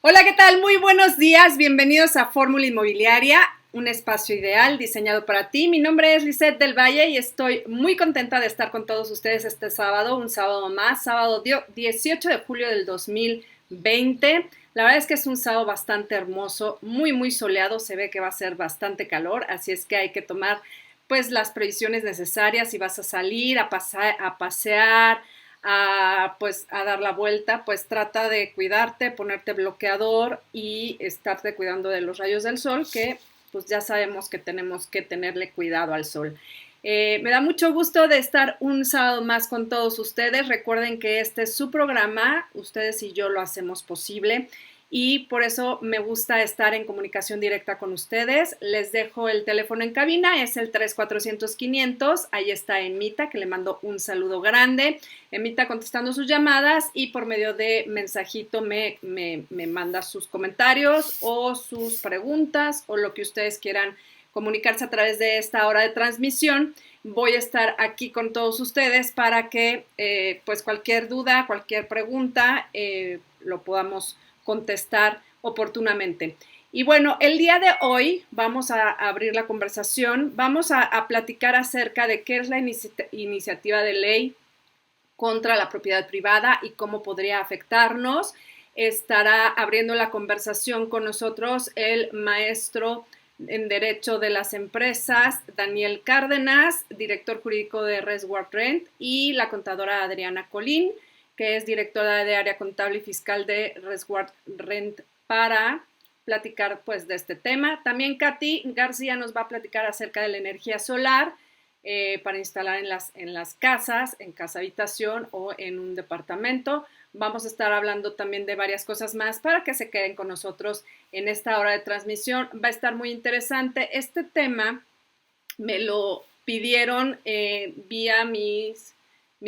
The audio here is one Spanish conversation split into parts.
Hola, ¿qué tal? Muy buenos días. Bienvenidos a Fórmula Inmobiliaria, un espacio ideal diseñado para ti. Mi nombre es Lisette del Valle y estoy muy contenta de estar con todos ustedes este sábado, un sábado más, sábado 18 de julio del 2020. La verdad es que es un sábado bastante hermoso, muy soleado, se ve que va a ser bastante calor, así es que hay que tomar pues las previsiones necesarias si vas a salir, a pasear, a dar la vuelta, pues trata de cuidarte, ponerte bloqueador y estarte cuidando de los rayos del sol, que pues ya sabemos que tenemos que tenerle cuidado al sol. Me da mucho gusto de estar un sábado más con todos ustedes. Recuerden que este es su programa, ustedes y yo lo hacemos posible y por eso me gusta estar en comunicación directa con ustedes. Les dejo el teléfono en cabina, es el 3400-500, ahí está Emita, que le mando un saludo grande. Emita contestando sus llamadas y por medio de mensajito me manda sus comentarios o sus preguntas o lo que ustedes quieran comunicarse a través de esta hora de transmisión. Voy a estar aquí con todos ustedes para que pues cualquier duda, cualquier pregunta lo podamos contestar oportunamente. Y bueno, el día de hoy vamos a abrir la conversación, vamos a platicar acerca de qué es la iniciativa de ley contra la propiedad privada y cómo podría afectarnos. Estará abriendo la conversación con nosotros el maestro en Derecho de las Empresas, Daniel Cárdenas, director jurídico de Resguard Rent, y la contadora Adriana Colín, que es directora de área contable y fiscal de Resguard Rent, para platicar pues de este tema. También Katy García nos va a platicar acerca de la energía solar para instalar en las casas, en casa habitación o en un departamento. Vamos a estar hablando también de varias cosas más para que se queden con nosotros en esta hora de transmisión. Va a estar muy interesante. Este tema me lo pidieron vía mis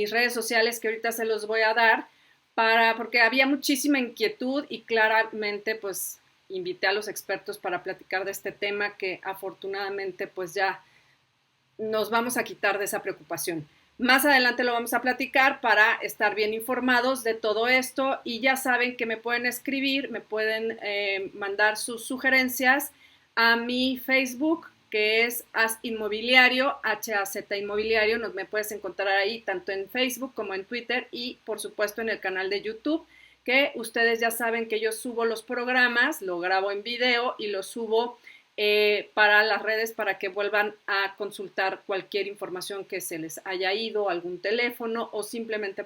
redes sociales, que ahorita se los voy a dar, porque había muchísima inquietud y claramente pues invité a los expertos para platicar de este tema que afortunadamente pues ya nos vamos a quitar de esa preocupación. Más adelante lo vamos a platicar para estar bien informados de todo esto y ya saben que me pueden escribir, me pueden mandar sus sugerencias a mi Facebook, que es HAZ Inmobiliario, H-A-Z Inmobiliario. Me puedes encontrar ahí tanto en Facebook como en Twitter y por supuesto en el canal de YouTube, que ustedes ya saben que yo subo los programas, lo grabo en video y lo subo para las redes para que vuelvan a consultar cualquier información que se les haya ido, algún teléfono o simplemente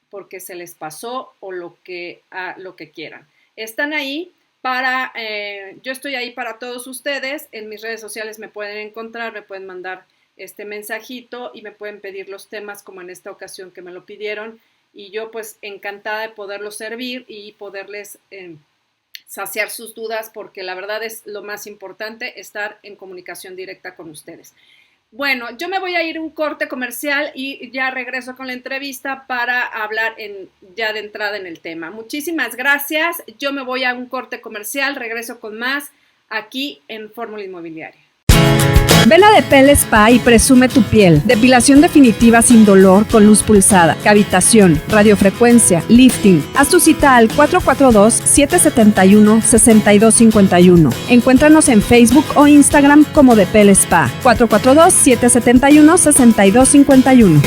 porque se les pasó o lo que quieran. Están ahí. Yo estoy ahí para todos ustedes. En mis redes sociales me pueden encontrar, me pueden mandar este mensajito y me pueden pedir los temas como en esta ocasión que me lo pidieron y yo pues encantada de poderlos servir y poderles saciar sus dudas, porque la verdad es lo más importante, estar en comunicación directa con ustedes. Bueno, yo me voy a ir a un corte comercial y ya regreso con la entrevista para hablar ya de entrada en el tema. Muchísimas gracias. Yo me voy a un corte comercial, regreso con más aquí en Fórmula Inmobiliaria. Ven a Depel Spa y presume tu piel. Depilación definitiva sin dolor con luz pulsada, cavitación, radiofrecuencia, lifting. Haz tu cita al 442-771-6251. Encuéntranos en Facebook o Instagram como Depel Spa. 442-771-6251.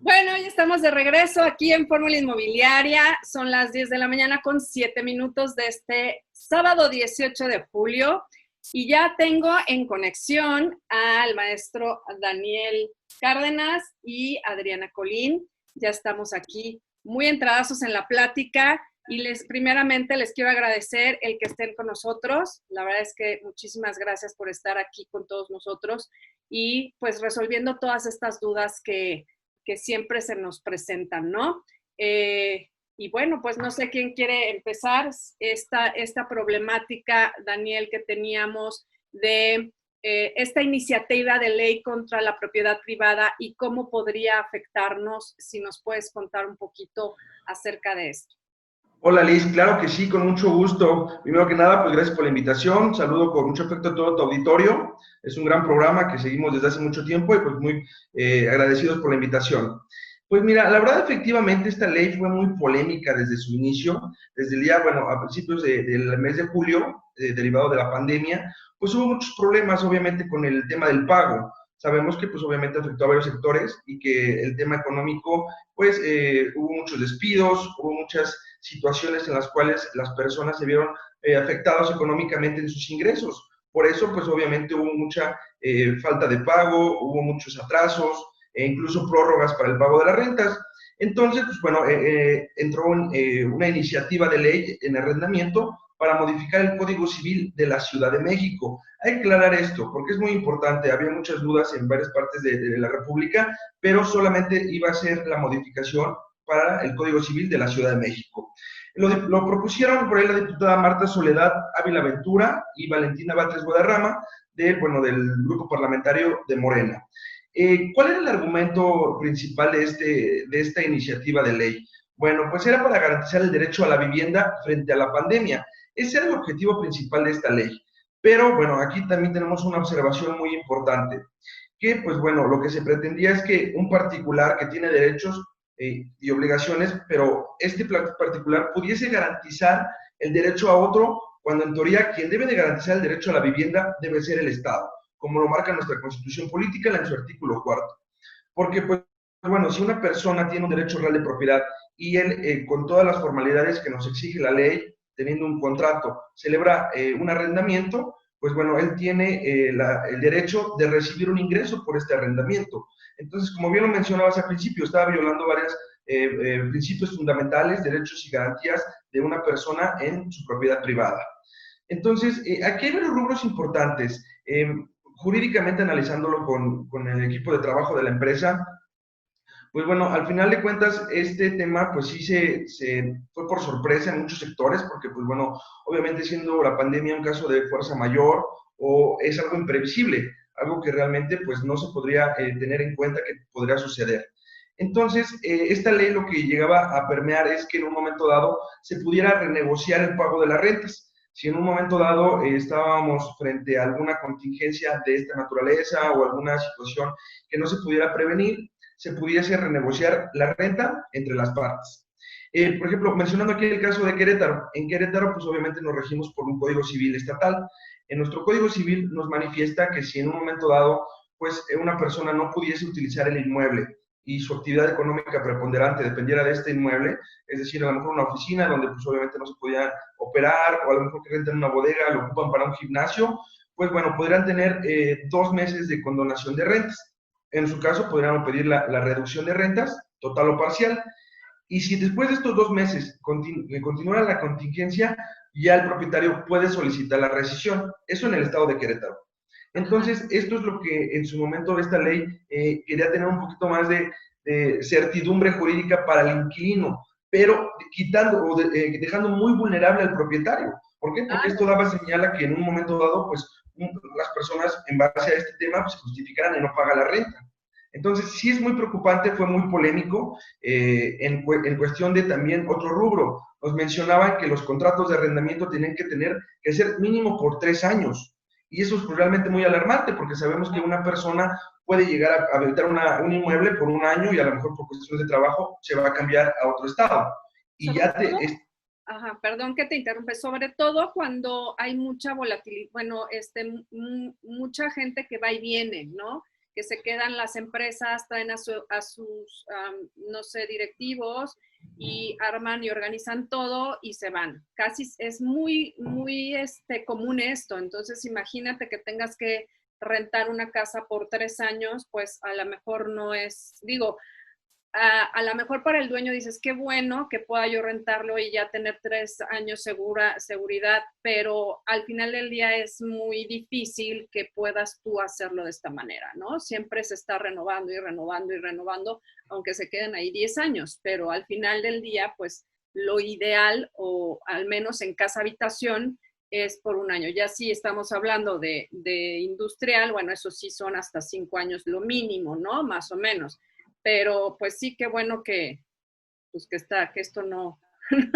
Bueno, ya estamos de regreso aquí en Fórmula Inmobiliaria. Son las 10 de la mañana con 7 minutos de este sábado 18 de julio. Y ya tengo en conexión al maestro Daniel Cárdenas y Adriana Colín. Ya estamos aquí muy entradazos en la plática y primeramente les quiero agradecer el que estén con nosotros. La verdad es que muchísimas gracias por estar aquí con todos nosotros y pues resolviendo todas estas dudas que siempre se nos presentan, ¿no? Y bueno, pues no sé quién quiere empezar esta problemática, Daniel, que teníamos de esta iniciativa de ley contra la propiedad privada y cómo podría afectarnos, si nos puedes contar un poquito acerca de esto. Hola Liz, claro que sí, con mucho gusto. Primero que nada, pues gracias por la invitación. Saludo con mucho afecto a todo tu auditorio. Es un gran programa que seguimos desde hace mucho tiempo y pues muy agradecidos por la invitación. Pues mira, la verdad efectivamente esta ley fue muy polémica desde su inicio, desde el día, bueno, a principios del mes de julio, derivado de la pandemia, pues hubo muchos problemas obviamente con el tema del pago. Sabemos que pues obviamente afectó a varios sectores y que el tema económico, pues hubo muchos despidos, hubo muchas situaciones en las cuales las personas se vieron afectadas económicamente en sus ingresos. Por eso pues obviamente hubo mucha falta de pago, hubo muchos atrasos, e incluso prórrogas para el pago de las rentas. Entonces, pues bueno, entró una iniciativa de ley en arrendamiento para modificar el Código Civil de la Ciudad de México. Hay que aclarar esto, porque es muy importante, había muchas dudas en varias partes de la República, pero solamente iba a ser la modificación para el Código Civil de la Ciudad de México. Lo propusieron por ahí la diputada Marta Soledad Ávila Ventura y Valentina Batres Guadarrama, bueno, del grupo parlamentario de Morena. ¿Cuál era el argumento principal de esta iniciativa de ley? Bueno, pues era para garantizar el derecho a la vivienda frente a la pandemia. Ese era el objetivo principal de esta ley. Pero bueno, aquí también tenemos una observación muy importante, que pues bueno, lo que se pretendía es que un particular que tiene derechos y obligaciones, pero este particular pudiese garantizar el derecho a otro, cuando en teoría quien debe de garantizar el derecho a la vivienda debe ser el Estado, como lo marca nuestra Constitución Política en su artículo 4. Porque, pues, bueno, si una persona tiene un derecho real de propiedad y él, con todas las formalidades que nos exige la ley, teniendo un contrato, celebra un arrendamiento, pues bueno, él tiene el derecho de recibir un ingreso por este arrendamiento. Entonces, como bien lo mencionabas al principio, estaba violando varios principios fundamentales, derechos y garantías de una persona en su propiedad privada. Entonces, aquí hay varios rubros importantes. Jurídicamente analizándolo con el equipo de trabajo de la empresa, pues bueno, al final de cuentas, este tema pues sí se fue por sorpresa en muchos sectores, porque pues bueno, obviamente siendo la pandemia un caso de fuerza mayor o es algo imprevisible, algo que realmente pues no se podría tener en cuenta que podría suceder. Entonces, esta ley lo que llegaba a permear es que en un momento dado se pudiera renegociar el pago de las rentas. Si en un momento dado estábamos frente a alguna contingencia de esta naturaleza o alguna situación que no se pudiera prevenir, se pudiese renegociar la renta entre las partes. Por ejemplo, mencionando aquí el caso de Querétaro, en Querétaro pues obviamente nos regimos por un código civil estatal. En nuestro código civil nos manifiesta que si en un momento dado pues una persona no pudiese utilizar el inmueble y su actividad económica preponderante dependiera de este inmueble, es decir, a lo mejor una oficina donde pues obviamente no se podía operar, o a lo mejor que rentan una bodega, lo ocupan para un gimnasio, pues bueno, podrían tener 2 meses de condonación de rentas. En su caso, podrían pedir la reducción de rentas, total o parcial, y si después de estos 2 meses continúa la contingencia, ya el propietario puede solicitar la rescisión, eso en el estado de Querétaro. Entonces, esto es lo que en su momento esta ley quería tener un poquito más de certidumbre jurídica para el inquilino, pero quitando o dejando muy vulnerable al propietario. ¿Por qué? Porque esto daba señal a que en un momento dado, pues, las personas en base a este tema pues, se justificaran y no pagan la renta. Entonces, sí es muy preocupante, fue muy polémico en cuestión de también otro rubro. Nos mencionaban que los contratos de arrendamiento tienen que ser mínimo por 3 años. Y eso es pues, realmente muy alarmante, porque sabemos que una persona puede llegar a habitar un inmueble por 1 año y a lo mejor por cuestiones de trabajo se va a cambiar a otro estado. Y ya Ajá, perdón que te interrumpe, sobre todo cuando hay mucha volatilidad, bueno, mucha gente que va y viene, ¿no? Que se quedan las empresas, traen a sus, no sé, directivos y arman y organizan todo y se van. Casi es muy común esto. Entonces, imagínate que tengas que rentar una casa por 3 años, pues a lo mejor no es, digo, a lo mejor para el dueño dices, qué bueno que pueda yo rentarlo y ya tener 3 años seguridad, pero al final del día es muy difícil que puedas tú hacerlo de esta manera, ¿no? Siempre se está renovando y renovando y renovando, aunque se queden ahí 10 años, pero al final del día, pues lo ideal, o al menos en casa habitación, es por 1 año. Ya si estamos hablando de industrial, bueno, eso sí son hasta 5 años lo mínimo, ¿no? Más o menos. Pero pues sí, qué bueno que esto no,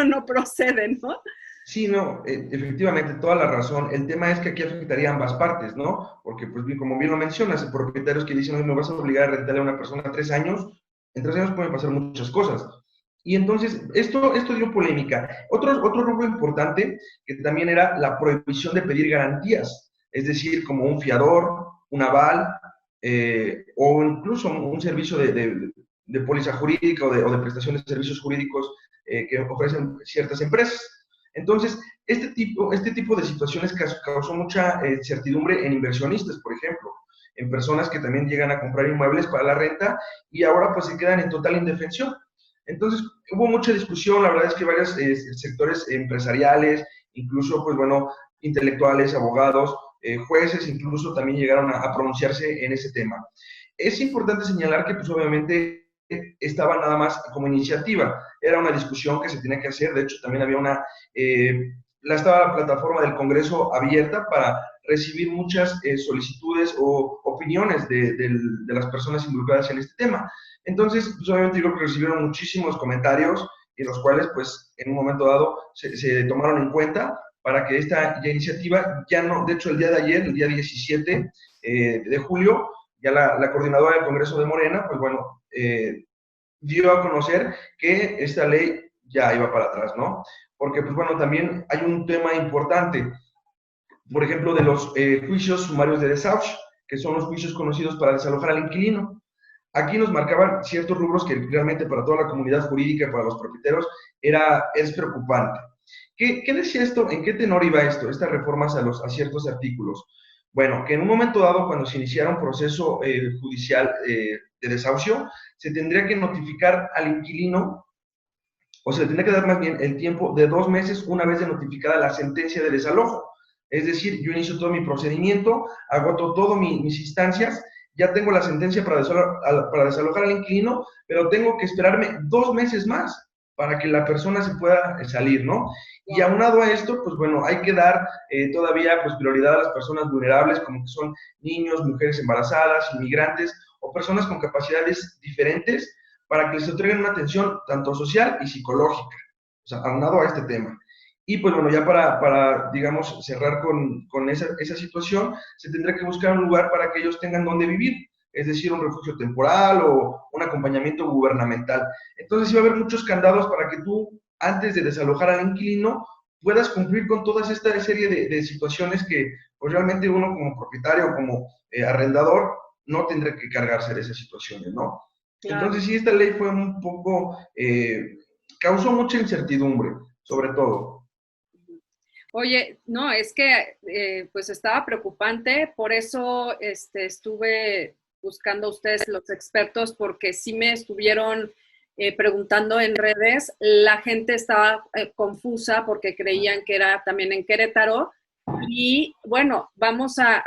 no procede, ¿no? Sí, no, efectivamente, toda la razón. El tema es que aquí afectaría a ambas partes, ¿no? Porque, pues, como bien lo mencionas, hay propietarios que dicen, oye, me vas a obligar a rentarle a una persona 3 años, En 3 años pueden pasar muchas cosas. Y entonces, esto dio polémica. Otro rubro importante, que también era la prohibición de pedir garantías, es decir, como un fiador, un aval, o incluso un servicio de póliza jurídica o de prestación de servicios jurídicos que ofrecen ciertas empresas. Entonces, este tipo de situaciones causó mucha incertidumbre en inversionistas, por ejemplo, en personas que también llegan a comprar inmuebles para la renta y ahora pues se quedan en total indefensión. Entonces, hubo mucha discusión, la verdad es que varios sectores empresariales, incluso, pues bueno, intelectuales, abogados, jueces, incluso también llegaron a pronunciarse en ese tema. Es importante señalar que, pues obviamente, estaba nada más como iniciativa, era una discusión que se tenía que hacer, de hecho también había estaba la plataforma del Congreso abierta para recibir muchas solicitudes o opiniones de las personas involucradas en este tema. Entonces, pues obviamente yo creo que recibieron muchísimos comentarios y los cuales, pues, en un momento dado se tomaron en cuenta para que esta iniciativa ya no, de hecho, el día de ayer, el día 17 de julio, ya la coordinadora del Congreso de Morena, pues bueno, dio a conocer que esta ley ya iba para atrás, ¿no? Porque, pues bueno, también hay un tema importante, por ejemplo, de los juicios sumarios de desahucio, que son los juicios conocidos para desalojar al inquilino. Aquí nos marcaban ciertos rubros que realmente para toda la comunidad jurídica, para los propietarios, es preocupante. ¿Qué decía esto? ¿En qué tenor iba esto? Estas reformas a ciertos artículos. Bueno, que en un momento dado, cuando se iniciara un proceso judicial de desahucio, se tendría que notificar al inquilino, o se le tendría que dar más bien el tiempo de 2 meses una vez de notificada la sentencia de desalojo. Es decir, yo inicio todo mi procedimiento, agoto todas mis instancias, ya tengo la sentencia para desalojar al inquilino, pero tengo que esperarme 2 meses más para que la persona se pueda salir, ¿no? Y aunado a esto, pues bueno, hay que dar todavía pues prioridad a las personas vulnerables, como que son niños, mujeres embarazadas, inmigrantes o personas con capacidades diferentes, para que les entreguen una atención tanto social y psicológica, o sea, aunado a este tema. Y pues bueno, ya digamos, cerrar con esa situación, se tendrá que buscar un lugar para que ellos tengan donde vivir, es decir, un refugio temporal o un acompañamiento gubernamental. Entonces sí va a haber muchos candados para que tú, antes de desalojar al inquilino, puedas cumplir con toda esta serie de situaciones que pues realmente uno como propietario o como arrendador no tendrá que cargarse de esas situaciones, ¿no? Claro. Entonces sí, esta ley fue un poco, causó mucha incertidumbre, sobre todo. Oye, no, es que pues estaba preocupante, por eso estuve buscando a ustedes los expertos, porque sí me estuvieron preguntando en redes, la gente estaba confusa porque creían que era también en Querétaro, y bueno, vamos a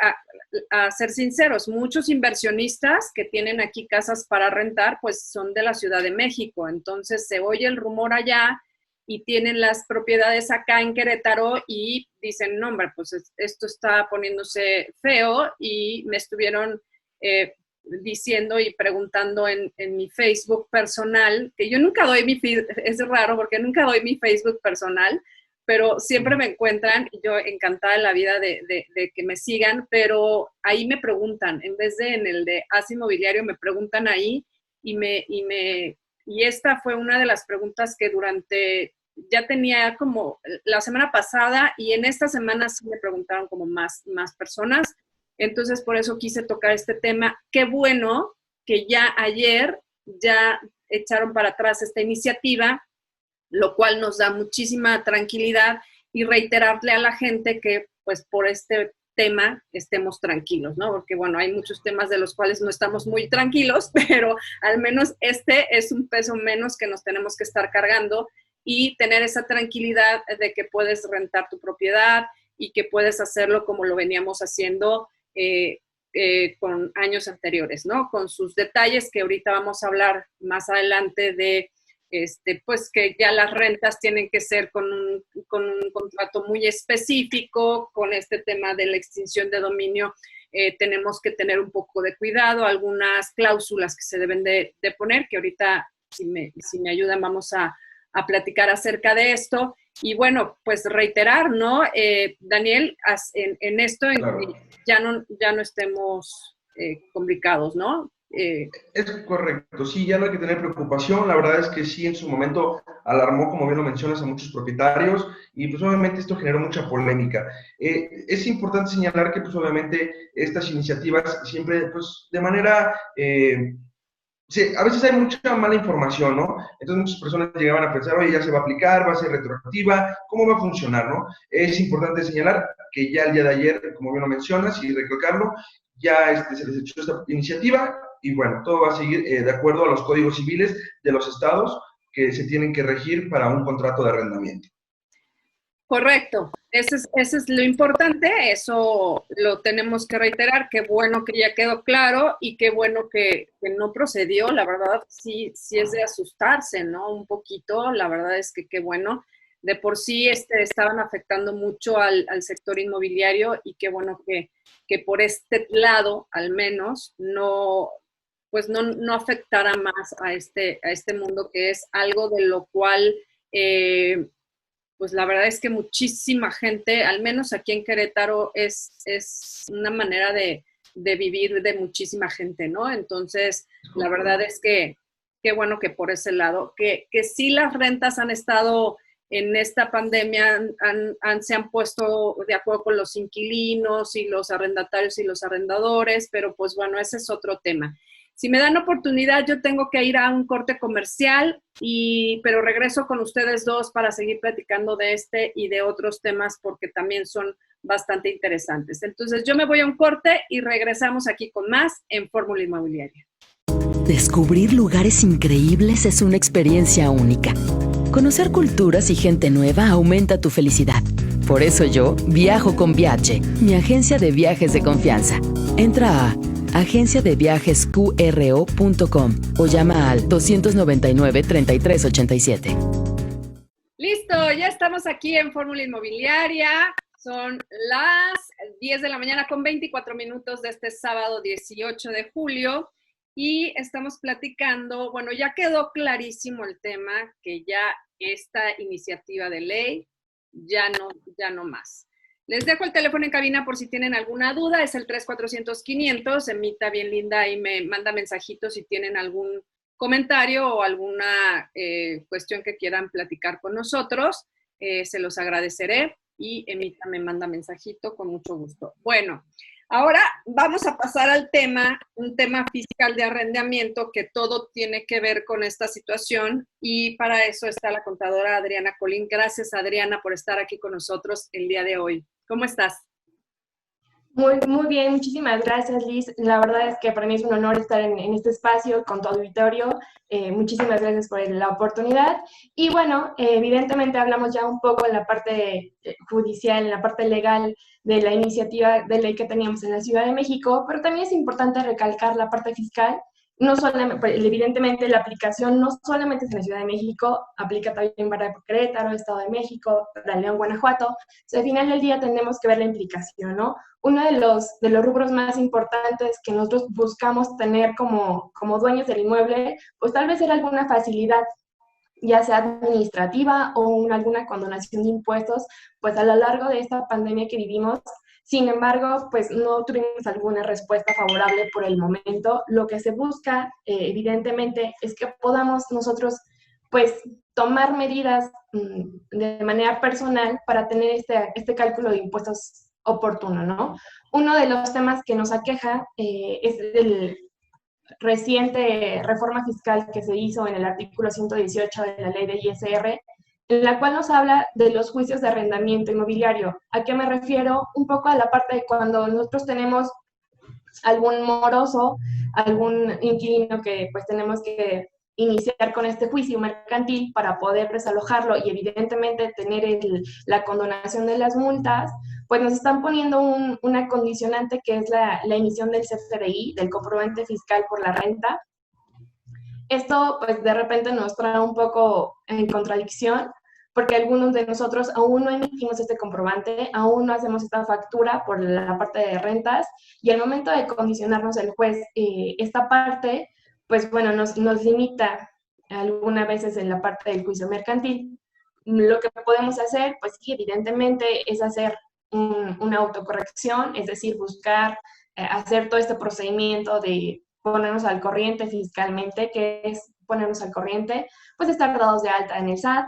ser sinceros, muchos inversionistas que tienen aquí casas para rentar, pues son de la Ciudad de México, entonces se oye el rumor allá, y tienen las propiedades acá en Querétaro y dicen, no, hombre, pues esto está poniéndose feo, y me estuvieron diciendo y preguntando en mi Facebook personal, que yo nunca doy es raro porque nunca doy mi Facebook personal, pero siempre me encuentran y yo encantada de la vida de que me sigan, pero ahí me preguntan, en vez de en el de AS Inmobiliario, me preguntan ahí y esta fue una de las preguntas que ya tenía como la semana pasada, y en esta semana sí me preguntaron como más personas. Entonces, por eso quise tocar este tema. Qué bueno que ya ayer ya echaron para atrás esta iniciativa, lo cual nos da muchísima tranquilidad, y reiterarle a la gente que pues por este tema estemos tranquilos, ¿no? Porque bueno, hay muchos temas de los cuales no estamos muy tranquilos, pero al menos este es un peso menos que nos tenemos que estar cargando, y tener esa tranquilidad de que puedes rentar tu propiedad y que puedes hacerlo como lo veníamos haciendo con años anteriores, ¿no? Con sus detalles que ahorita vamos a hablar más adelante de pues que ya las rentas tienen que ser con un contrato muy específico, con este tema de la extinción de dominio, tenemos que tener un poco de cuidado, algunas cláusulas que se deben de poner, que ahorita, si me ayudan, vamos a platicar acerca de esto. Y bueno, pues reiterar, ¿no? Daniel, en esto, en Claro. que ya no estemos complicados, ¿no? Es correcto, sí, ya no hay que tener preocupación. La verdad es que sí, en su momento alarmó, como bien lo mencionas, a muchos propietarios y pues obviamente esto generó mucha polémica. Es importante señalar que pues obviamente estas iniciativas siempre pues de manera sí, a veces hay mucha mala información, ¿no? Entonces muchas personas llegaban a pensar, oye, ya se va a aplicar, va a ser retroactiva, ¿cómo va a funcionar, no? Es importante señalar que ya el día de ayer, como bien lo mencionas, y recalcarlo, ya se les echó esta iniciativa y bueno, todo va a seguir de acuerdo a los códigos civiles de los estados que se tienen que regir para un contrato de arrendamiento. Correcto, ese es lo importante, eso lo tenemos que reiterar, qué bueno que ya quedó claro y qué bueno que no procedió, la verdad sí es de asustarse, ¿no? Un poquito, la verdad es que qué bueno, de por sí estaban afectando mucho al sector inmobiliario y qué bueno que por este lado, al menos, no, pues no afectara más a este mundo que es algo de lo cual... pues la verdad es que muchísima gente, al menos aquí en Querétaro, es una manera de vivir de muchísima gente, ¿no? Entonces, la verdad es que qué bueno que por ese lado, que sí las rentas han estado en esta pandemia, se han puesto de acuerdo con los inquilinos y los arrendatarios y los arrendadores, pero pues bueno, ese es otro tema. Si me dan oportunidad, yo tengo que ir a un corte comercial, pero regreso con ustedes dos para seguir platicando de este y de otros temas porque también son bastante interesantes. Entonces, yo me voy a un corte y regresamos aquí con más en Fórmula Inmobiliaria. Descubrir lugares increíbles es una experiencia única. Conocer culturas y gente nueva aumenta tu felicidad. Por eso yo viajo con Viaje, mi agencia de viajes de confianza. Entra a agenciadeviajesqro.com o llama al 299-3387. Listo, ya estamos aquí en Fórmula Inmobiliaria. Son las 10 de la mañana con 24 minutos de este sábado 18 de julio y estamos platicando, bueno, ya quedó clarísimo el tema que ya esta iniciativa de ley ya no más. Les dejo el teléfono en cabina por si tienen alguna duda, es el 3400-500, Emita bien linda y me manda mensajitos si tienen algún comentario o alguna cuestión que quieran platicar con nosotros, se los agradeceré y Emita me manda mensajito con mucho gusto. Bueno, ahora vamos a pasar al tema, un tema fiscal de arrendamiento que todo tiene que ver con esta situación y para eso está la contadora Adriana Colín. Gracias Adriana por estar aquí con nosotros el día de hoy. ¿Cómo estás? Muy bien, muchísimas gracias, Liz. La verdad es que para mí es un honor estar en este espacio con tu auditorio. Muchísimas gracias por la oportunidad. Y bueno, evidentemente hablamos ya un poco en la parte judicial, en la parte legal de la iniciativa de ley que teníamos en la Ciudad de México, pero también es importante recalcar la parte fiscal. No solamente, evidentemente la aplicación no solamente es en la Ciudad de México, aplica también para Querétaro, Estado de México, para León, Guanajuato. O sea, al final del día tenemos que ver la implicación, ¿no? Uno de los rubros más importantes que nosotros buscamos tener como dueños del inmueble, pues tal vez era alguna facilidad, ya sea administrativa o alguna condonación de impuestos, pues a lo largo de esta pandemia que vivimos. Sin embargo, pues no tuvimos alguna respuesta favorable por el momento. Lo que se busca, evidentemente, es que podamos nosotros, pues, tomar medidas de manera personal para tener este cálculo de impuestos oportuno, ¿no? Uno de los temas que nos aqueja es el reciente reforma fiscal que se hizo en el artículo 118 de la ley de ISR, en la cual nos habla de los juicios de arrendamiento inmobiliario. ¿A qué me refiero? Un poco a la parte de cuando nosotros tenemos algún moroso, algún inquilino que pues tenemos que iniciar con este juicio mercantil para poder desalojarlo y evidentemente tener la condonación de las multas, pues nos están poniendo una condicionante que es la emisión del CFDI, del comprobante fiscal por la renta. Esto, pues, de repente nos trae un poco en contradicción, porque algunos de nosotros aún no emitimos este comprobante, aún no hacemos esta factura por la parte de rentas, y al momento de condicionarnos el juez esta parte, pues, bueno, nos limita algunas veces en la parte del juicio mercantil. Lo que podemos hacer, pues sí, evidentemente, es hacer una autocorrección, es decir, buscar hacer todo este procedimiento de ponernos al corriente fiscalmente, que es ponernos al corriente, pues estar dados de alta en el SAT,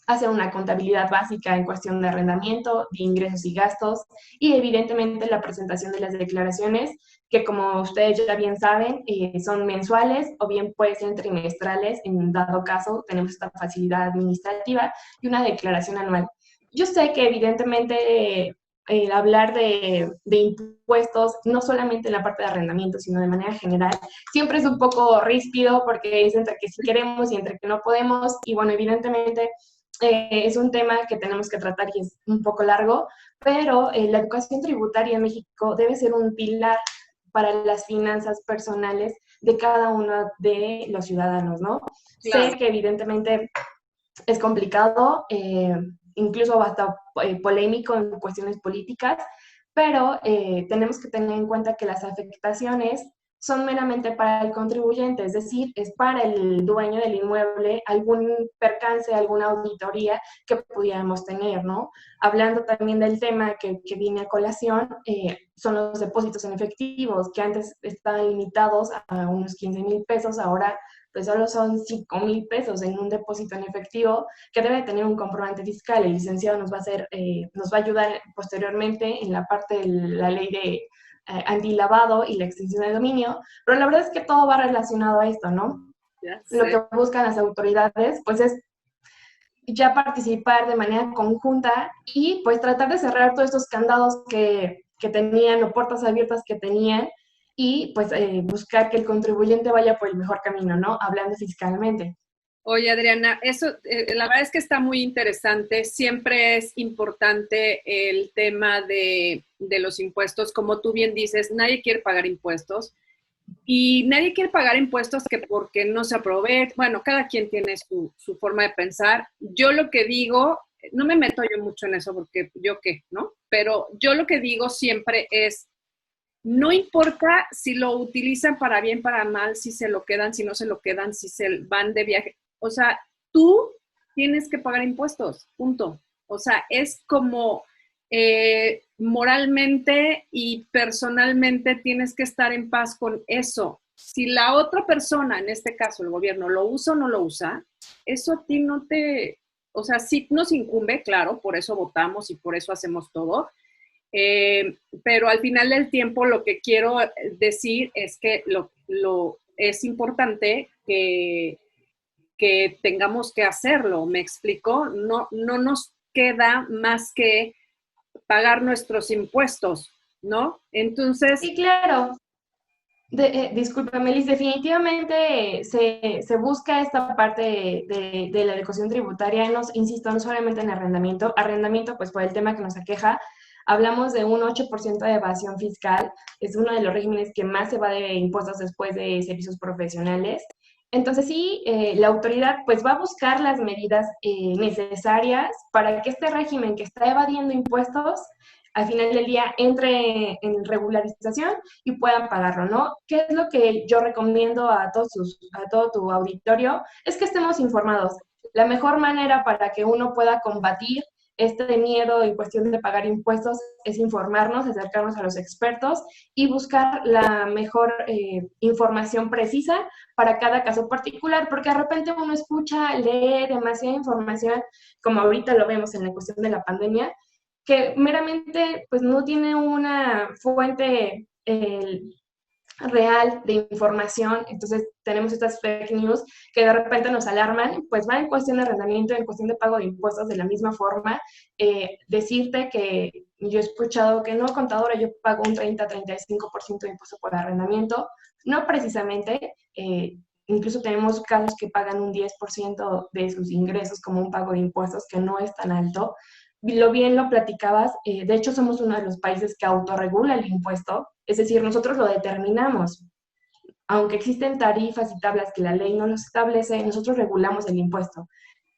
hacer una contabilidad básica en cuestión de arrendamiento, de ingresos y gastos, y evidentemente la presentación de las declaraciones, que como ustedes ya bien saben, son mensuales o bien pueden ser trimestrales, en dado caso tenemos esta facilidad administrativa, y una declaración anual. Yo sé que evidentemente el hablar de impuestos, no solamente en la parte de arrendamiento, sino de manera general, siempre es un poco ríspido porque es entre que sí queremos y entre que no podemos, y bueno, evidentemente es un tema que tenemos que tratar y es un poco largo, pero la educación tributaria en México debe ser un pilar para las finanzas personales de cada uno de los ciudadanos, ¿no? Claro. Sé que evidentemente es complicado, incluso bastante polémico en cuestiones políticas, pero tenemos que tener en cuenta que las afectaciones son meramente para el contribuyente, es decir, es para el dueño del inmueble algún percance, alguna auditoría que pudiéramos tener, ¿no? Hablando también del tema que viene a colación, son los depósitos en efectivos, que antes estaban limitados a unos 15,000 pesos, ahora pues solo son 5,000 pesos en un depósito en efectivo, que debe tener un comprobante fiscal. El licenciado nos va a ayudar posteriormente en la parte de la ley de antilavado y la extensión de dominio, pero la verdad es que todo va relacionado a esto, ¿no? Lo que buscan las autoridades, pues es ya participar de manera conjunta y pues tratar de cerrar todos estos candados que tenían o puertas abiertas que tenían y pues buscar que el contribuyente vaya por el mejor camino, ¿no? Hablando fiscalmente. Oye, Adriana, eso la verdad es que está muy interesante. Siempre es importante el tema de los impuestos. Como tú bien dices, nadie quiere pagar impuestos y nadie quiere pagar impuestos que porque no se aproveche. Bueno, cada quien tiene su forma de pensar. Yo lo que digo, no me meto yo mucho en eso porque yo qué, ¿no? Pero yo lo que digo siempre es, no importa si lo utilizan para bien, para mal, si se lo quedan, si no se lo quedan, si se van de viaje. O sea, tú tienes que pagar impuestos, punto. O sea, es como moralmente y personalmente tienes que estar en paz con eso. Si la otra persona, en este caso el gobierno, lo usa o no lo usa, eso a ti no te... O sea, sí nos incumbe, claro, por eso votamos y por eso hacemos todo. Pero al final del tiempo lo que quiero decir es que es importante que tengamos que hacerlo, ¿me explico? No nos queda más que pagar nuestros impuestos, ¿no? Entonces... Sí, claro. Discúlpame, Liz, definitivamente se busca esta parte de la educación tributaria, insisto, no solamente en arrendamiento pues por el tema que nos aqueja, hablamos de un 8% de evasión fiscal, es uno de los regímenes que más se va de impuestos después de servicios profesionales. Entonces sí, la autoridad pues va a buscar las medidas necesarias para que este régimen que está evadiendo impuestos al final del día entre en regularización y puedan pagarlo, ¿no? ¿Qué es lo que yo recomiendo a todo tu auditorio? Es que estemos informados. La mejor manera para que uno pueda combatir este miedo en cuestión de pagar impuestos es informarnos, acercarnos a los expertos y buscar la mejor información precisa para cada caso particular, porque de repente uno escucha, lee demasiada información, como ahorita lo vemos en la cuestión de la pandemia, que meramente pues no tiene una fuente real de información, entonces tenemos estas fake news que de repente nos alarman, pues va en cuestión de arrendamiento, en cuestión de pago de impuestos de la misma forma, decirte que yo he escuchado que no, contadora, yo pago un 30-35% de impuesto por arrendamiento, no precisamente, incluso tenemos casos que pagan un 10% de sus ingresos como un pago de impuestos que no es tan alto. Bien lo platicabas, de hecho somos uno de los países que autorregula el impuesto, es decir, nosotros lo determinamos. Aunque existen tarifas y tablas que la ley no nos establece, nosotros regulamos el impuesto.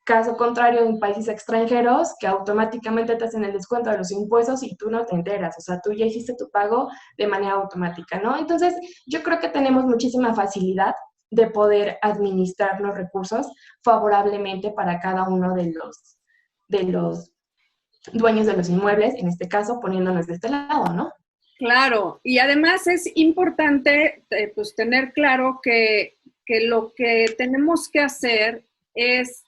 Caso contrario, en países extranjeros que automáticamente te hacen el descuento de los impuestos y tú no te enteras, o sea, tú ya hiciste tu pago de manera automática, ¿no? Entonces, yo creo que tenemos muchísima facilidad de poder administrar los recursos favorablemente para cada uno de los dueños de los inmuebles, en este caso poniéndonos de este lado, ¿no? Claro, y además es importante pues tener claro que lo que tenemos que hacer es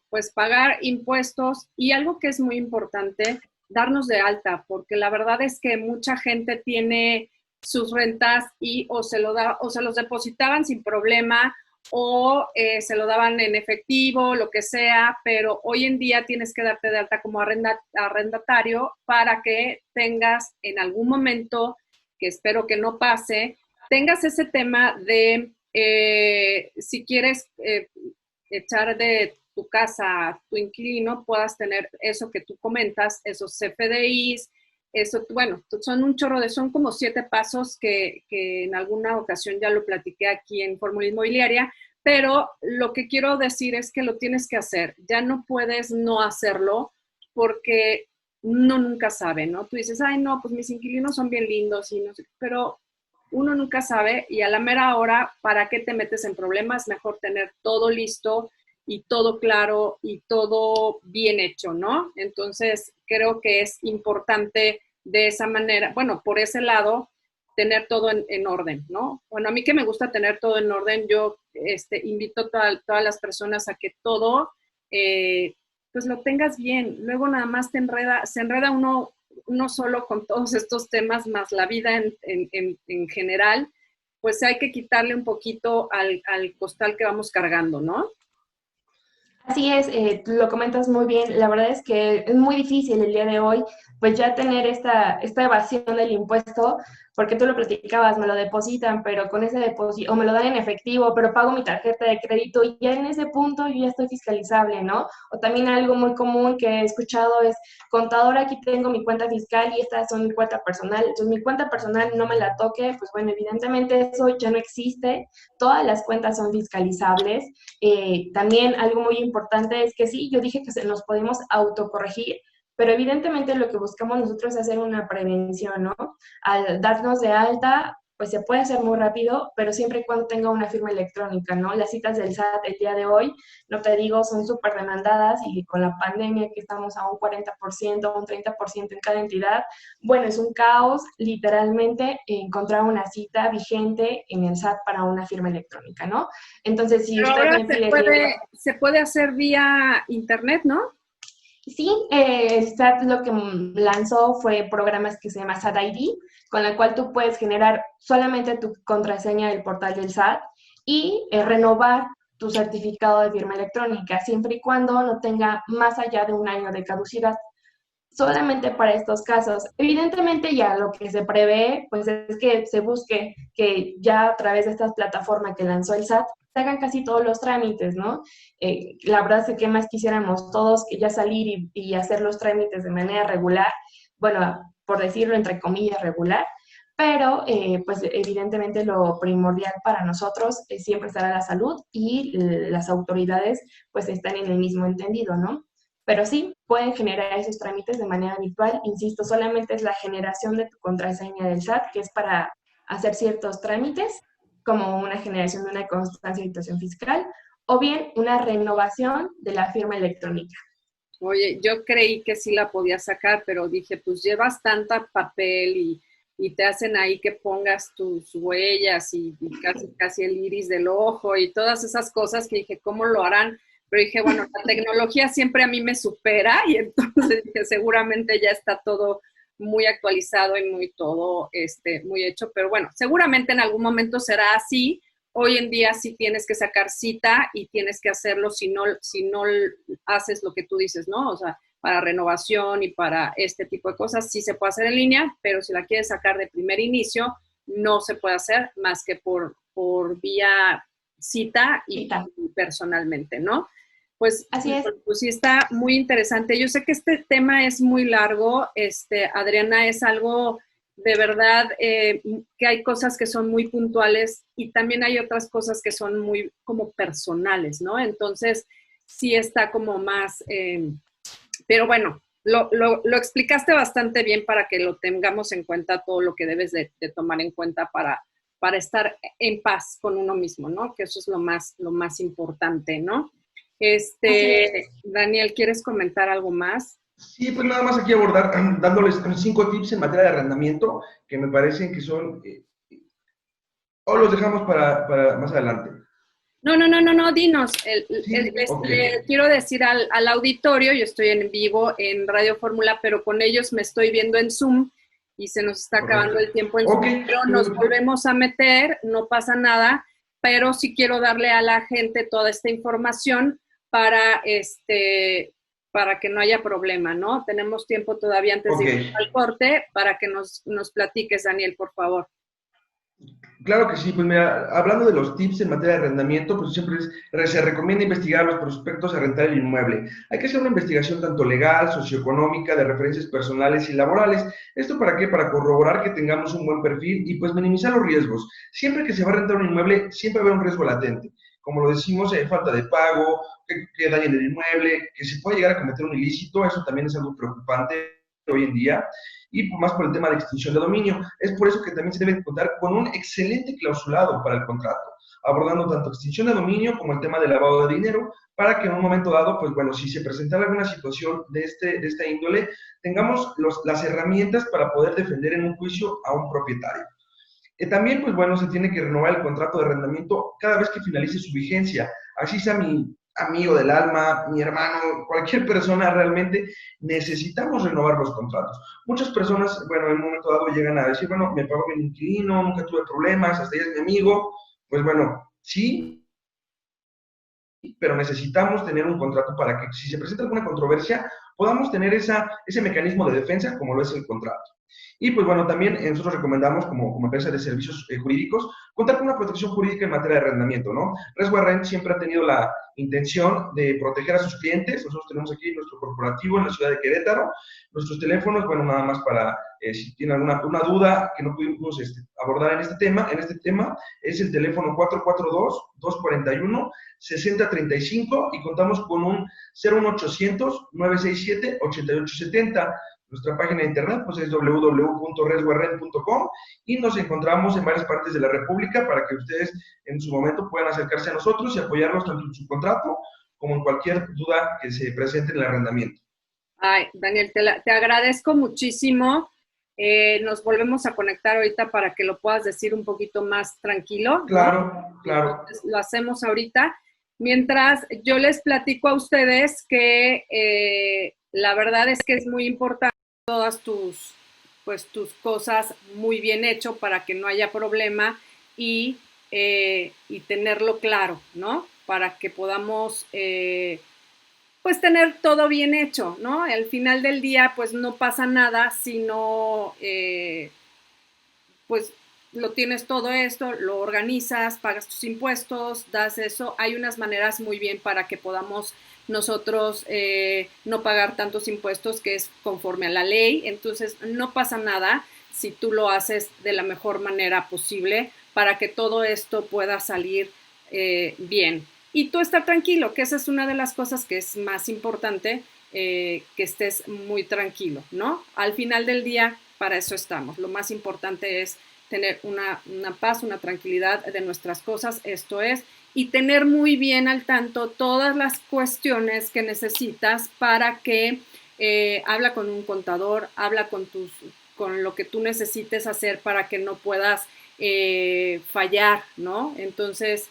pues pagar impuestos y algo que es muy importante, darnos de alta, porque la verdad es que mucha gente tiene sus rentas y o se lo da, o se los depositaban sin problema o se lo daban en efectivo, lo que sea, pero hoy en día tienes que darte de alta como arrendatario para que tengas en algún momento, que espero que no pase, tengas ese tema de si quieres echar de tu casa a tu inquilino, puedas tener eso que tú comentas, esos CFDIs, eso, bueno, son un chorro son como 7 pasos que en alguna ocasión ya lo platiqué aquí en Fórmula Inmobiliaria, pero lo que quiero decir es que lo tienes que hacer, ya no puedes no hacerlo porque uno nunca sabe, ¿no? Tú dices, ay, no, pues mis inquilinos son bien lindos, y no sé, pero uno nunca sabe y a la mera hora, ¿para qué te metes en problemas? Mejor tener todo listo y todo claro y todo bien hecho, ¿no? Entonces, creo que es importante de esa manera, bueno, por ese lado, tener todo en orden, ¿no? Bueno, a mí que me gusta tener todo en orden, yo invito a todas las personas a que todo, pues lo tengas bien. Luego nada más se enreda uno solo con todos estos temas, más la vida en general, pues hay que quitarle un poquito al costal que vamos cargando, ¿no? Así es, lo comentas muy bien. La verdad es que es muy difícil el día de hoy, pues ya tener esta evasión del impuesto, porque tú lo platicabas, me lo depositan, pero con ese depósito, o me lo dan en efectivo, pero pago mi tarjeta de crédito y ya en ese punto yo ya estoy fiscalizable, ¿no? O también algo muy común que he escuchado es, contador, aquí tengo mi cuenta fiscal y estas son mi cuenta personal, entonces mi cuenta personal no me la toque, pues bueno, evidentemente eso ya no existe, todas las cuentas son fiscalizables. También algo muy importante es que sí, yo dije que nos podemos autocorregir, pero evidentemente lo que buscamos nosotros es hacer una prevención, ¿no? Al darnos de alta, pues se puede hacer muy rápido, pero siempre y cuando tenga una firma electrónica, ¿no? Las citas del SAT el día de hoy, no te digo, son súper demandadas y con la pandemia que estamos a un 40%, un 30% en cada entidad, bueno, es un caos literalmente encontrar una cita vigente en el SAT para una firma electrónica, ¿no? Entonces, si Pero usted ahora me pide que se puede hacer vía internet, ¿no? sí, el SAT lo que lanzó fue programas que se llama SAT ID, con la cual tú puedes generar solamente tu contraseña del portal del SAT y renovar tu certificado de firma electrónica, siempre y cuando no tenga más allá de un año de caducidad. Solamente para estos casos. Evidentemente ya lo que se prevé, pues es que se busque que ya a través de estas plataformas que lanzó el SAT, se hagan casi todos los trámites, ¿no? La verdad es que más quisiéramos todos que ya salir y hacer los trámites de manera regular, bueno, por decirlo entre comillas regular, pero pues evidentemente lo primordial para nosotros siempre estará la salud y las autoridades pues están en el mismo entendido, ¿no? Pero sí, pueden generar esos trámites de manera virtual. Insisto, solamente es la generación de tu contraseña del SAT, que es para hacer ciertos trámites, como una generación de una constancia de situación fiscal, o bien una renovación de la firma electrónica. Oye, yo creí que sí la podía sacar, pero dije, pues llevas tanta papel y te hacen ahí que pongas tus huellas y casi el iris del ojo y todas esas cosas que dije, ¿cómo lo harán? Pero dije, bueno, la tecnología siempre a mí me supera y entonces dije, seguramente ya está todo muy actualizado y muy todo muy hecho, pero bueno, seguramente en algún momento será así. Hoy en día sí tienes que sacar cita y tienes que hacerlo si no haces lo que tú dices, ¿no? O sea, para renovación y para este tipo de cosas sí se puede hacer en línea, pero si la quieres sacar de primer inicio, no se puede hacer más que por vía cita y personalmente, ¿no? Pues, así es. pues sí está muy interesante. Yo sé que este tema es muy largo, Adriana, es algo de verdad que hay cosas que son muy puntuales y también hay otras cosas que son muy como personales, ¿no? Entonces, sí está como más, pero bueno, lo explicaste bastante bien para que lo tengamos en cuenta, todo lo que debes de tomar en cuenta para estar en paz con uno mismo, ¿no? Que eso es lo más importante, ¿no? Daniel, ¿quieres comentar algo más? Sí, pues nada más aquí abordar, dándoles 5 tips en materia de arrendamiento que me parecen que son, o los dejamos para más adelante. No, dinos. Sí, ok. Le quiero decir al auditorio, yo estoy en vivo en Radio Fórmula, pero con ellos me estoy viendo en Zoom y se nos está acabando Correcto. el tiempo en Ok, Zoom, pero nos volvemos a meter, no pasa nada, pero sí quiero darle a la gente toda esta información para, para que no haya problema, ¿no? Tenemos tiempo todavía antes de ir al corte para que nos platiques, Daniel, por favor. Claro que sí, pues mira, hablando de los tips en materia de arrendamiento, pues siempre se recomienda investigar los prospectos a rentar el inmueble. Hay que hacer una investigación tanto legal, socioeconómica, de referencias personales y laborales. ¿Esto para qué? Para corroborar que tengamos un buen perfil y pues minimizar los riesgos. Siempre que se va a rentar un inmueble, siempre va a haber un riesgo latente. Como lo decimos, falta de pago, que dañen el inmueble, que se puede llegar a cometer un ilícito, eso también es algo preocupante hoy en día, y más por el tema de extinción de dominio. Es por eso que también se debe contar con un excelente clausulado para el contrato, abordando tanto extinción de dominio como el tema de lavado de dinero, para que en un momento dado, pues bueno, si se presentara alguna situación de esta índole, tengamos las herramientas para poder defender en un juicio a un propietario. También, pues bueno, se tiene que renovar el contrato de arrendamiento cada vez que finalice su vigencia. Así sea mi amigo del alma, mi hermano, cualquier persona, realmente necesitamos renovar los contratos. Muchas personas, bueno, en un momento dado llegan a decir, bueno, me pagó mi inquilino, nunca tuve problemas, hasta ella es mi amigo. Pues bueno, sí, pero necesitamos tener un contrato para que si se presenta alguna controversia, podamos tener ese mecanismo de defensa como lo es el contrato. Y pues bueno, también nosotros recomendamos como empresa de servicios jurídicos contar con una protección jurídica en materia de arrendamiento, ¿no? Resguarrent siempre ha tenido la intención de proteger a sus clientes. Nosotros tenemos aquí nuestro corporativo en la ciudad de Querétaro, nuestros teléfonos, bueno, nada más para si tienen alguna duda que no pudimos abordar en este tema, es el teléfono 442-241-6035 y contamos con un 01800-967-8870. Nuestra página de internet pues es www.resguarrent.com y nos encontramos en varias partes de la República para que ustedes en su momento puedan acercarse a nosotros y apoyarlos tanto en su contrato como en cualquier duda que se presente en el arrendamiento. Ay, Daniel, te agradezco muchísimo. Nos volvemos a conectar ahorita para que lo puedas decir un poquito más tranquilo, ¿no? Claro. Entonces, lo hacemos ahorita. Mientras yo les platico a ustedes que la verdad es que es muy importante todas tus cosas muy bien hecho para que no haya problema y tenerlo claro, ¿no? Para que podamos pues tener todo bien hecho, ¿no? Al final del día pues no pasa nada si no pues lo tienes todo esto, lo organizas, pagas tus impuestos, das eso. Hay unas maneras muy bien para que podamos nosotros no pagar tantos impuestos, que es conforme a la ley. Entonces no pasa nada si tú lo haces de la mejor manera posible para que todo esto pueda salir bien. Y tú estar tranquilo, que esa es una de las cosas que es más importante, que estés muy tranquilo, ¿no? Al final del día, para eso estamos. Lo más importante es tener una paz, una tranquilidad de nuestras cosas, esto es, y tener muy bien al tanto todas las cuestiones que necesitas para que habla con un contador, habla con lo que tú necesites hacer para que no puedas fallar, ¿no? Entonces,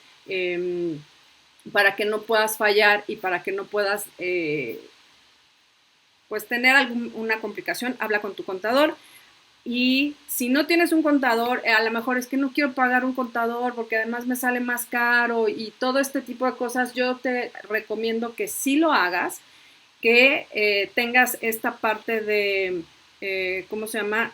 para que no puedas fallar y para que no puedas pues tener alguna complicación, habla con tu contador. Y si no tienes un contador, a lo mejor es que no quiero pagar un contador porque además me sale más caro y todo este tipo de cosas, yo te recomiendo que sí lo hagas, que tengas esta parte de, ¿cómo se llama?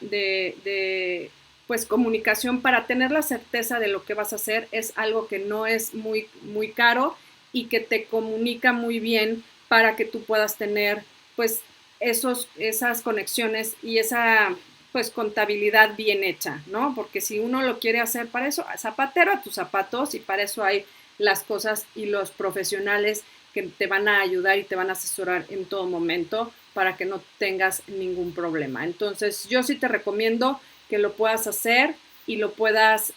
Pues comunicación para tener la certeza de lo que vas a hacer. Es algo que no es muy, muy caro y que te comunica muy bien para que tú puedas tener pues esas conexiones y esa pues contabilidad bien hecha, ¿no? Porque si uno lo quiere hacer para eso, zapatero a tus zapatos, y para eso hay las cosas y los profesionales que te van a ayudar y te van a asesorar en todo momento para que no tengas ningún problema. Entonces, yo sí te recomiendo que lo puedas hacer y lo puedas,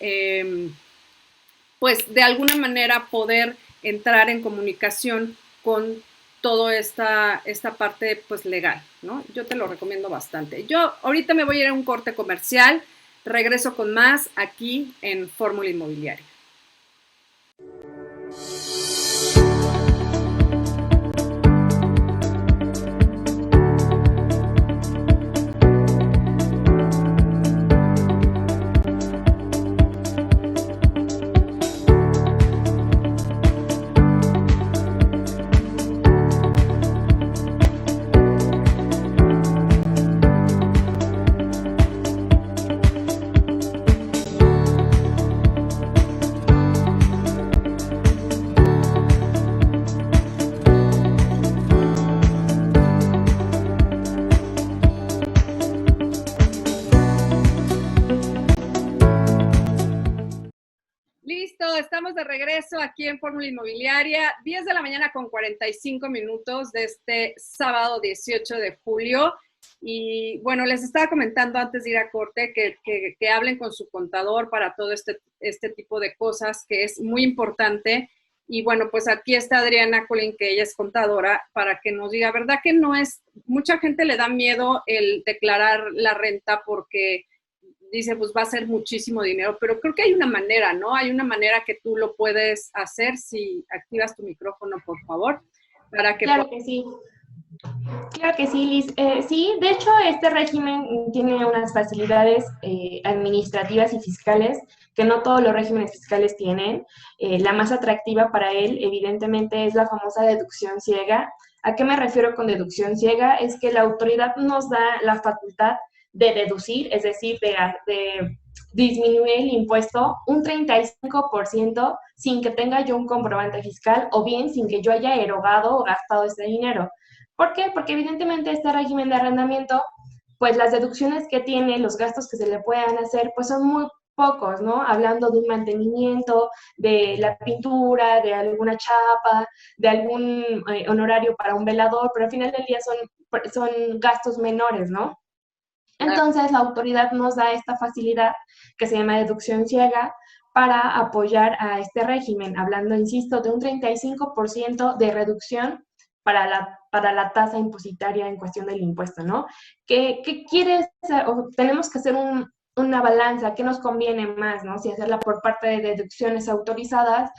pues de alguna manera poder entrar en comunicación con toda esta parte pues legal, ¿no? Yo te lo recomiendo bastante. Yo ahorita me voy a ir a un corte comercial, regreso con más aquí en Fórmula Inmobiliaria. Listo, estamos de regreso aquí en Fórmula Inmobiliaria, 10 de la mañana con 45 minutos de este sábado 18 de julio. Y bueno, les estaba comentando antes de ir a corte que hablen con su contador para todo este tipo de cosas, que es muy importante. Y bueno, pues aquí está Adriana Colín, que ella es contadora, para que nos diga, ¿verdad que no es? Mucha gente le da miedo el declarar la renta porque dice, pues va a ser muchísimo dinero, pero creo que hay una manera, ¿no? Hay una manera que tú lo puedes hacer si activas tu micrófono, por favor, para que... Claro que sí. Claro que sí, Liz. Sí, de hecho, este régimen tiene unas facilidades administrativas y fiscales que no todos los regímenes fiscales tienen. La más atractiva para él, evidentemente, es la famosa deducción ciega. ¿A qué me refiero con deducción ciega? Es que la autoridad nos da la facultad de deducir, es decir, de disminuir el impuesto un 35% sin que tenga yo un comprobante fiscal o bien sin que yo haya erogado o gastado ese dinero. ¿Por qué? Porque evidentemente este régimen de arrendamiento, pues las deducciones que tiene, los gastos que se le puedan hacer, pues son muy pocos, ¿no? Hablando de un mantenimiento, de la pintura, de alguna chapa, de algún honorario para un velador, pero al final del día son gastos menores, ¿no? Entonces, la autoridad nos da esta facilidad que se llama deducción ciega para apoyar a este régimen, hablando, insisto, de un 35% de reducción para la tasa impositaria en cuestión del impuesto, ¿no? ¿Qué quieres? O tenemos que hacer una balanza, ¿qué nos conviene más, ¿no? Si hacerla por parte de deducciones autorizadas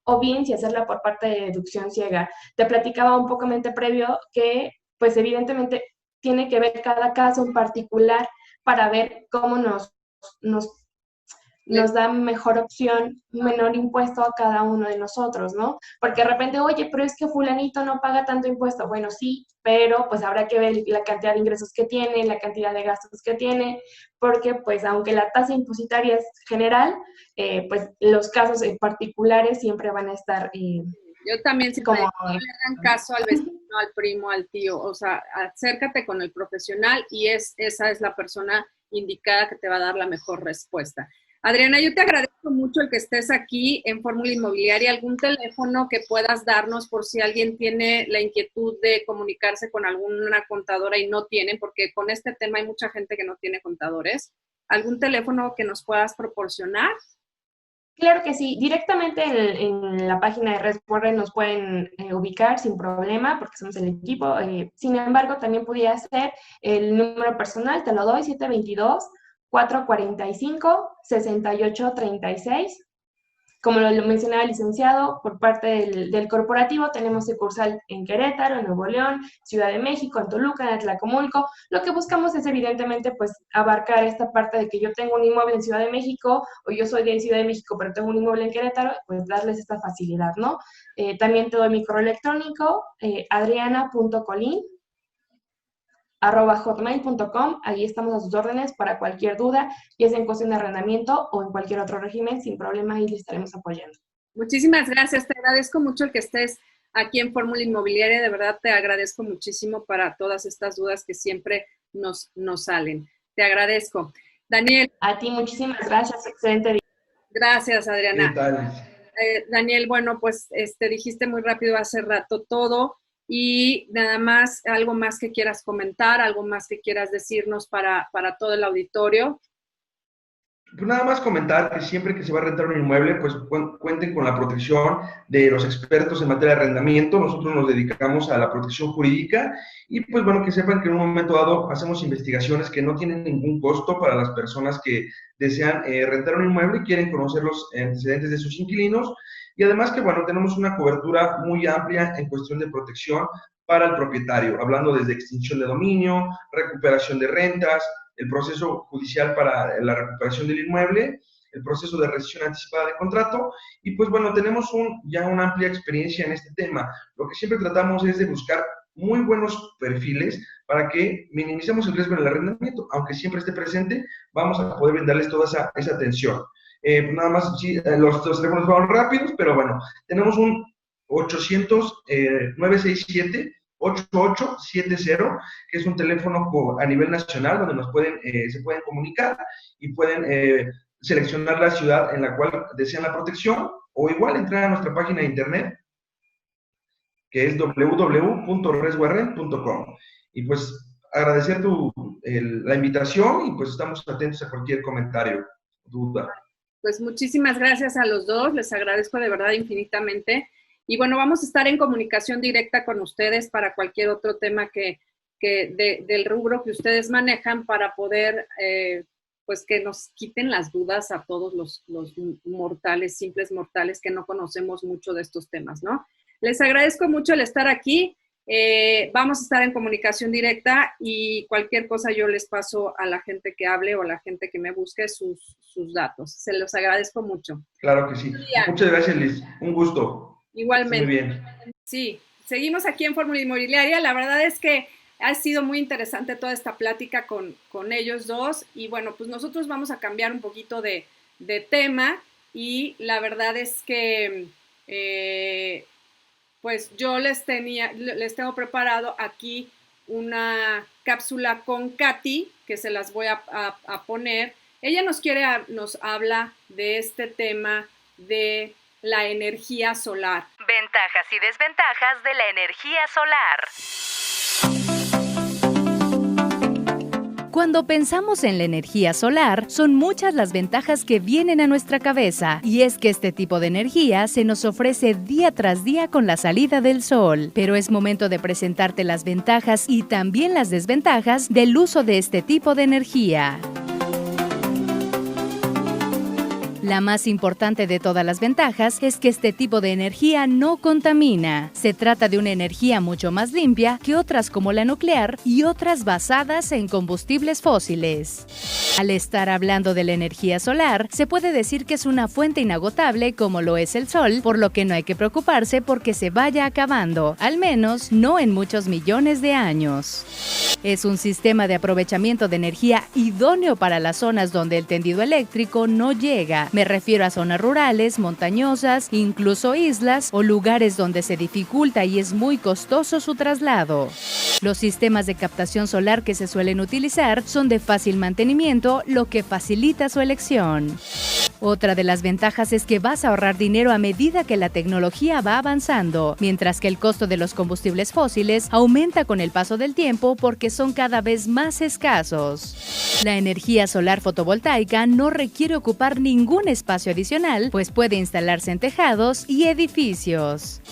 o bien si hacerla por parte de deducción ciega. Te platicaba un poco previo que, pues evidentemente, tiene que ver cada caso en particular para ver cómo nos da mejor opción, menor impuesto a cada uno de nosotros, ¿no? Porque de repente, oye, pero es que fulanito no paga tanto impuesto. Bueno, sí, pero pues habrá que ver la cantidad de ingresos que tiene, la cantidad de gastos que tiene, porque pues aunque la tasa impositaria es general, pues los casos en particulares siempre van a estar... Yo también siempre digo, no le hagan caso al vecino, al primo, al tío, o sea, acércate con el profesional y esa es la persona indicada que te va a dar la mejor respuesta. Adriana, yo te agradezco mucho el que estés aquí en Fórmula Inmobiliaria. ¿Algún teléfono que puedas darnos por si alguien tiene la inquietud de comunicarse con alguna contadora y no tienen? Porque con este tema hay mucha gente que no tiene contadores. ¿Algún teléfono que nos puedas proporcionar? Claro que sí, directamente en la página de Resporre nos pueden ubicar sin problema porque somos el equipo. Sin embargo, también pudiera ser el número personal, te lo doy, 722-445-6836. Como lo mencionaba el licenciado, por parte del corporativo tenemos sucursal en Querétaro, en Nuevo León, Ciudad de México, en Toluca, en Atlacomulco. Lo que buscamos es evidentemente pues abarcar esta parte de que yo tengo un inmueble en Ciudad de México o yo soy de Ciudad de México pero tengo un inmueble en Querétaro, pues darles esta facilidad, ¿no? También te doy mi correo electrónico, adriana.colin@hotmail.com. Ahí estamos a sus órdenes para cualquier duda, ya sea en cuestión de arrendamiento o en cualquier otro régimen, sin problema, y le estaremos apoyando. Muchísimas gracias, te agradezco mucho el que estés aquí en Fórmula Inmobiliaria, de verdad te agradezco muchísimo para todas estas dudas que siempre nos salen. Te agradezco. Daniel. A ti muchísimas gracias, excelente día. Gracias, Adriana. ¿Qué tal? Daniel, bueno, pues dijiste muy rápido hace rato todo. Y nada más, algo más que quieras comentar, algo más que quieras decirnos para todo el auditorio. Pues nada más comentar que siempre que se va a rentar un inmueble, pues cuenten con la protección de los expertos en materia de arrendamiento. Nosotros nos dedicamos a la protección jurídica y pues bueno, que sepan que en un momento dado hacemos investigaciones que no tienen ningún costo para las personas que desean rentar un inmueble y quieren conocer los antecedentes de sus inquilinos. Y además que bueno, tenemos una cobertura muy amplia en cuestión de protección para el propietario, hablando desde extinción de dominio, recuperación de rentas, el proceso judicial para la recuperación del inmueble, el proceso de rescisión anticipada de contrato, y pues bueno, tenemos ya una amplia experiencia en este tema. Lo que siempre tratamos es de buscar muy buenos perfiles para que minimicemos el riesgo en el arrendamiento, aunque siempre esté presente, vamos a poder brindarles toda esa atención. Nada más, sí, los teléfonos van rápidos, pero bueno, tenemos un 800-967-8870, que es un teléfono a nivel nacional donde se pueden comunicar y pueden seleccionar la ciudad en la cual desean la protección, o igual entrar a nuestra página de internet, que es www.resguarrent.com. Y pues agradecer la invitación y pues estamos atentos a cualquier comentario, duda. Pues muchísimas gracias a los dos, les agradezco de verdad infinitamente. Y bueno, vamos a estar en comunicación directa con ustedes para cualquier otro tema del rubro que ustedes manejan para poder, pues que nos quiten las dudas a todos los mortales, simples mortales que no conocemos mucho de estos temas, ¿no? Les agradezco mucho el estar aquí. Vamos a estar en comunicación directa y cualquier cosa yo les paso a la gente que hable o a la gente que me busque sus datos. Se los agradezco mucho. Claro que sí. Muchas gracias, Liz. Un gusto. Igualmente. Muy bien. Sí, seguimos aquí en Fórmula Inmobiliaria. La verdad es que ha sido muy interesante toda esta plática con ellos dos. Y bueno, pues nosotros vamos a cambiar un poquito de tema. Y la verdad es que pues yo les tengo preparado aquí una cápsula con Katy, que se las voy a poner. Ella nos habla de este tema de la energía solar. Ventajas y desventajas de la energía solar. Cuando pensamos en la energía solar, son muchas las ventajas que vienen a nuestra cabeza, y es que este tipo de energía se nos ofrece día tras día con la salida del sol. Pero es momento de presentarte las ventajas y también las desventajas del uso de este tipo de energía. La más importante de todas las ventajas es que este tipo de energía no contamina. Se trata de una energía mucho más limpia que otras como la nuclear y otras basadas en combustibles fósiles. Al estar hablando de la energía solar, se puede decir que es una fuente inagotable como lo es el sol, por lo que no hay que preocuparse porque se vaya acabando, al menos no en muchos millones de años. Es un sistema de aprovechamiento de energía idóneo para las zonas donde el tendido eléctrico no llega. Me refiero a zonas rurales, montañosas, incluso islas o lugares donde se dificulta y es muy costoso su traslado. Los sistemas de captación solar que se suelen utilizar son de fácil mantenimiento, lo que facilita su elección. Otra de las ventajas es que vas a ahorrar dinero a medida que la tecnología va avanzando, mientras que el costo de los combustibles fósiles aumenta con el paso del tiempo porque son cada vez más escasos. La energía solar fotovoltaica no requiere ocupar ningún espacio adicional, pues puede instalarse en tejados y edificios.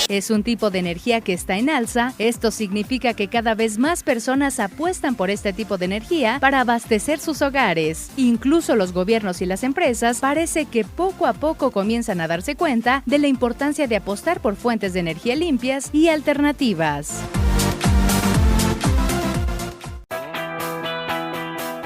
Es un tipo de energía que está en alza. Esto significa que cada vez más personas apuestan por este tipo de energía para abastecer sus hogares. Incluso los gobiernos y las empresas parece que poco a poco comienzan a darse cuenta de la importancia de apostar por fuentes de energía limpias y alternativas.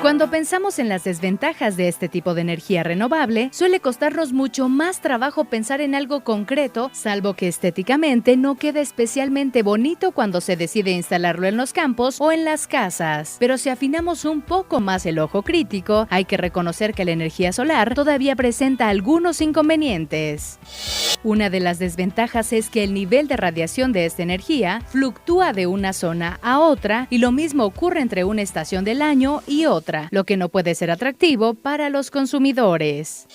Cuando pensamos en las desventajas de este tipo de energía renovable, suele costarnos mucho más trabajo pensar en algo concreto, salvo que estéticamente no quede especialmente bonito cuando se decide instalarlo en los campos o en las casas. Pero si afinamos un poco más el ojo crítico, hay que reconocer que la energía solar todavía presenta algunos inconvenientes. Una de las desventajas es que el nivel de radiación de esta energía fluctúa de una zona a otra y lo mismo ocurre entre una estación del año y otra, lo que no puede ser atractivo para los consumidores.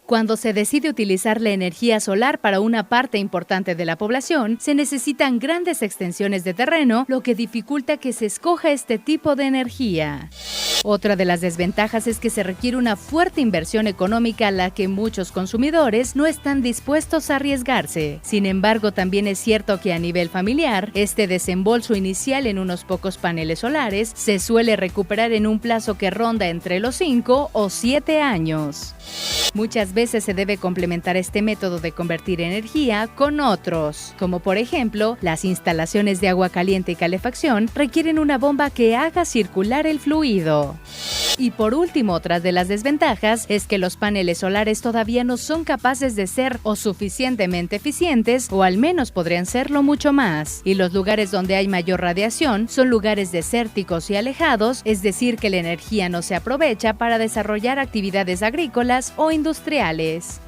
Cuando se decide utilizar la energía solar para una parte importante de la población, se necesitan grandes extensiones de terreno, lo que dificulta que se escoja este tipo de energía. Otra de las desventajas es que se requiere una fuerte inversión económica a la que muchos consumidores no están dispuestos a arriesgarse. Sin embargo, también es cierto que a nivel familiar, este desembolso inicial en unos pocos paneles solares se suele recuperar en un plazo que ronda entre los 5 o 7 años. Muchas veces se debe complementar este método de convertir energía con otros, como por ejemplo, las instalaciones de agua caliente y calefacción requieren una bomba que haga circular el fluido. Y por último, otra de las desventajas es que los paneles solares todavía no son capaces de ser o suficientemente eficientes, o al menos podrían serlo mucho más. Y los lugares donde hay mayor radiación son lugares desérticos y alejados, es decir, que la energía no se aprovecha para desarrollar actividades agrícolas o industriales.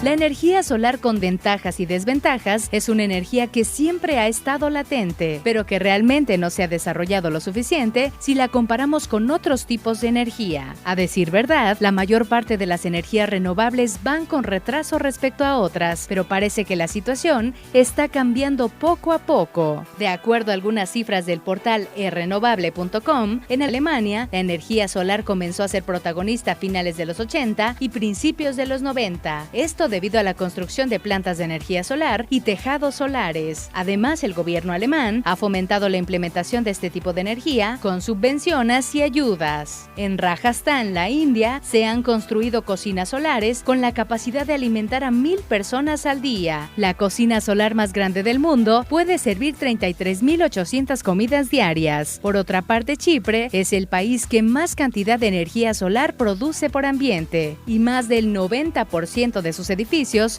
La energía solar con ventajas y desventajas es una energía que siempre ha estado latente, pero que realmente no se ha desarrollado lo suficiente si la comparamos con otros tipos de energía. A decir verdad, la mayor parte de las energías renovables van con retraso respecto a otras, pero parece que la situación está cambiando poco a poco. De acuerdo a algunas cifras del portal renovable.com, en Alemania, la energía solar comenzó a ser protagonista a finales de los 80 y principios de los 90. Esto debido a la construcción de plantas de energía solar y tejados solares. Además, el gobierno alemán ha fomentado la implementación de este tipo de energía con subvenciones y ayudas. En Rajasthan, la India, se han construido cocinas solares con la capacidad de alimentar a 1,000 personas al día. La cocina solar más grande del mundo puede servir 33,800 comidas diarias. Por otra parte, Chipre es el país que más cantidad de energía solar produce por ambiente, y más del 90% de sus edificios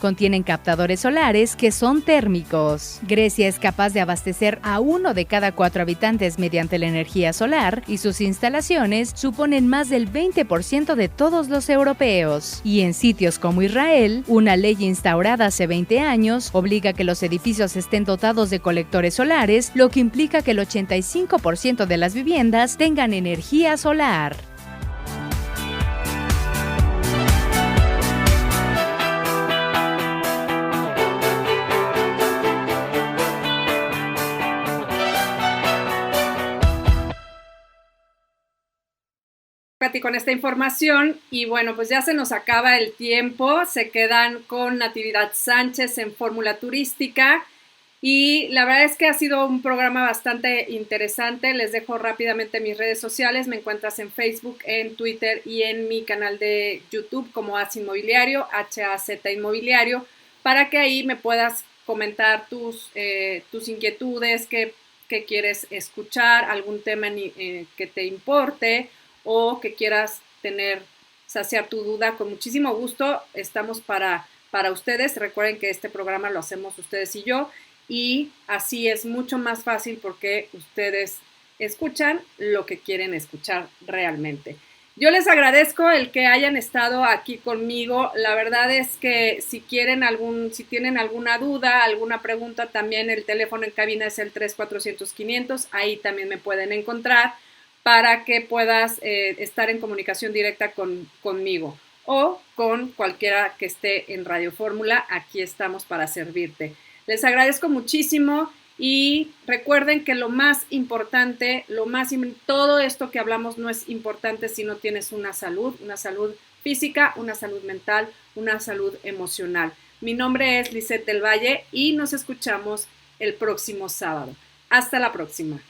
contienen captadores solares que son térmicos. Grecia es capaz de abastecer a 1 de cada 4 habitantes mediante la energía solar, y sus instalaciones suponen más del 20% de todos los europeos. Y en sitios como Israel, una ley instaurada hace 20 años obliga a que los edificios estén dotados de colectores solares, lo que implica que el 85% de las viviendas tengan energía solar. Con esta información, y bueno, pues ya se nos acaba el tiempo. Se quedan con Natividad Sánchez en Fórmula Turística, y la verdad es que ha sido un programa bastante interesante. Les dejo rápidamente mis redes sociales. Me encuentras en Facebook, en Twitter y en mi canal de YouTube como HAZ Inmobiliario, HAZ Inmobiliario, para que ahí me puedas comentar tus inquietudes, qué quieres escuchar, algún tema que te importe, o que quieras saciar tu duda. Con muchísimo gusto estamos para ustedes. Recuerden que este programa lo hacemos ustedes y yo, y así es mucho más fácil porque ustedes escuchan lo que quieren escuchar realmente. Yo les agradezco el que hayan estado aquí conmigo. La verdad es que si tienen alguna duda, alguna pregunta, también el teléfono en cabina es el 3400-500. Ahí también me pueden encontrar, para que puedas estar en comunicación directa conmigo o con cualquiera que esté en Radio Fórmula. Aquí estamos para servirte. Les agradezco muchísimo, y recuerden que lo más importante, todo esto que hablamos no es importante si no tienes una salud física, una salud mental, una salud emocional. Mi nombre es Lisette del Valle y nos escuchamos el próximo sábado. Hasta la próxima.